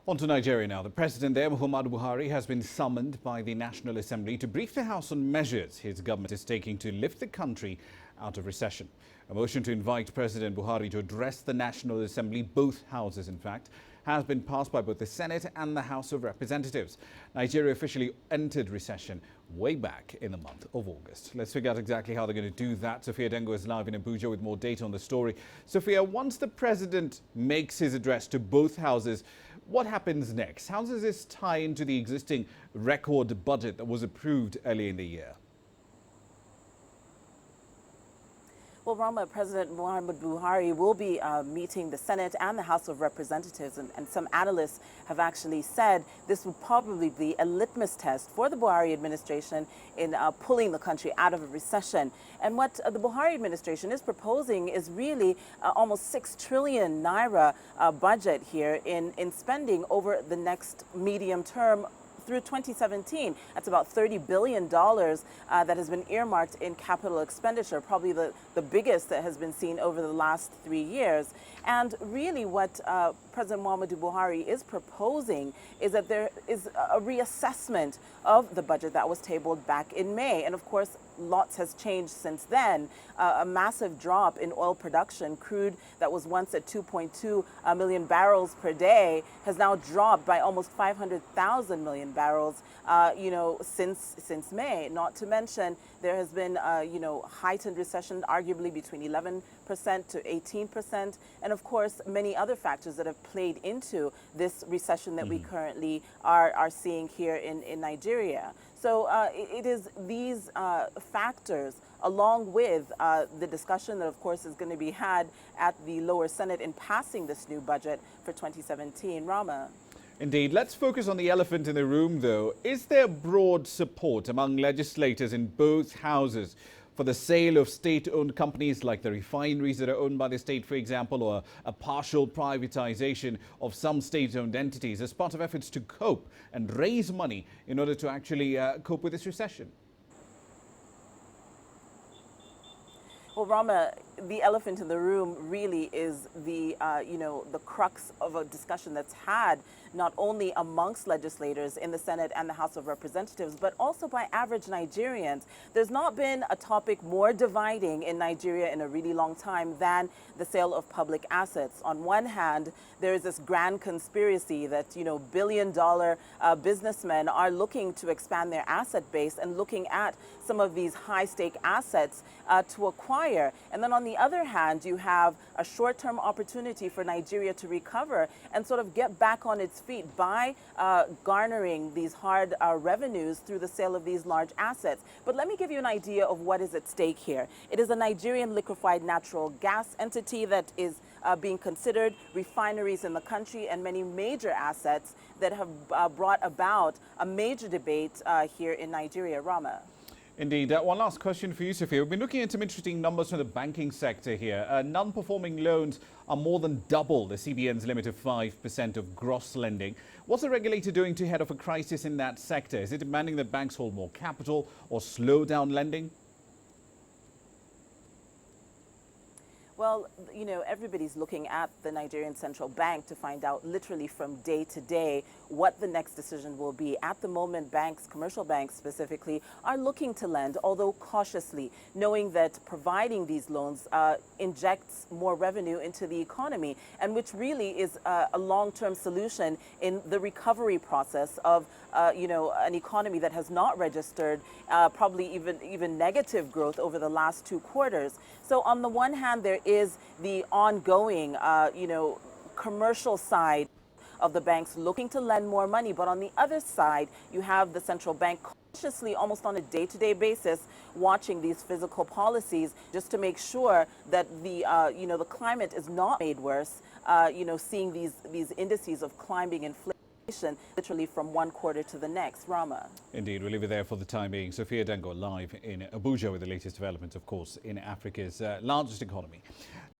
On to Nigeria now. The president there, Muhammadu Buhari, has been summoned by the National Assembly to brief the House on measures his government is taking to lift the country out of recession. A motion to invite President Buhari to address the National Assembly, both houses in fact, has been passed by both the Senate and the House of Representatives. Nigeria officially entered recession way back in the month of August. Let's figure out exactly how they're going to do that. Sophia Dengo is live in Abuja with more data on the story. Sophia, once the president makes his address to both houses, what happens next? How does this tie into the existing record budget that was approved earlier in the year? Well, Rama, President Muhammadu Buhari will be meeting the Senate and the House of Representatives, and some analysts have actually said this will probably be a litmus test for the Buhari administration in pulling the country out of a recession. And what the Buhari administration is proposing is really almost 6 trillion naira budget here in spending over the next medium term through 2017. That's about $30 billion that has been earmarked in capital expenditure, probably the biggest that has been seen over the last 3 years. And really what President Muhammadu Buhari is proposing is that there is a reassessment of the budget that was tabled back in May. And of course, lots has changed since then. A massive drop in oil production. Crude that was once at 2.2 million barrels per day has now dropped by almost 500,000 million barrels, since May. Not to mention, there has been, heightened recession, arguably between 11% to 18%. And of course, many other factors that have played into this recession that we currently are seeing here in Nigeria. So it is these factors, along with the discussion that, of course, is going to be had at the lower Senate in passing this new budget for 2017. Rama. Indeed. Let's focus on the elephant in the room, though. Is there broad support among legislators in both houses for the sale of state-owned companies like the refineries that are owned by the state, for example, or a partial privatization of some state-owned entities as part of efforts to cope and raise money in order to actually cope with this recession? Well, Rama, the elephant in the room really is the crux of a discussion that's had not only amongst legislators in the Senate and the House of Representatives, but also by average Nigerians. There's not been a topic more dividing in Nigeria in a really long time than the sale of public assets. On one hand, there is this grand conspiracy that, billion-dollar businessmen are looking to expand their asset base and looking at some of these high-stake assets to acquire. And then on the other hand, you have a short-term opportunity for Nigeria to recover and sort of get back on its feet by garnering these hard revenues through the sale of these large assets. But let me give you an idea of what is at stake here. It is a Nigerian liquefied natural gas entity that is being considered, refineries in the country, and many major assets that have brought about a major debate here in Nigeria. Rama. Indeed. One last question for you, Sophia. We've been looking at some interesting numbers from the banking sector here. Non-performing loans are more than double the CBN's limit of 5% of gross lending. What's the regulator doing to head off a crisis in that sector? Is it demanding that banks hold more capital or slow down lending? Well, everybody's looking at the Nigerian Central Bank to find out literally from day to day what the next decision will be. At the moment, banks, commercial banks specifically, are looking to lend, although cautiously, knowing that providing these loans injects more revenue into the economy, and which really is a long-term solution in the recovery process of an economy that has not registered probably even negative growth over the last 2 quarters. So on the one hand, there is the ongoing, commercial side of the banks looking to lend more money. But on the other side, you have the central bank cautiously, almost on a day-to-day basis, watching these fiscal policies just to make sure that the climate is not made worse, seeing these indices of climbing inflation literally from one quarter to the next. Rama. Indeed, we'll leave it there for the time being. Sophia Dengo live in Abuja with the latest developments, of course, in Africa's largest economy.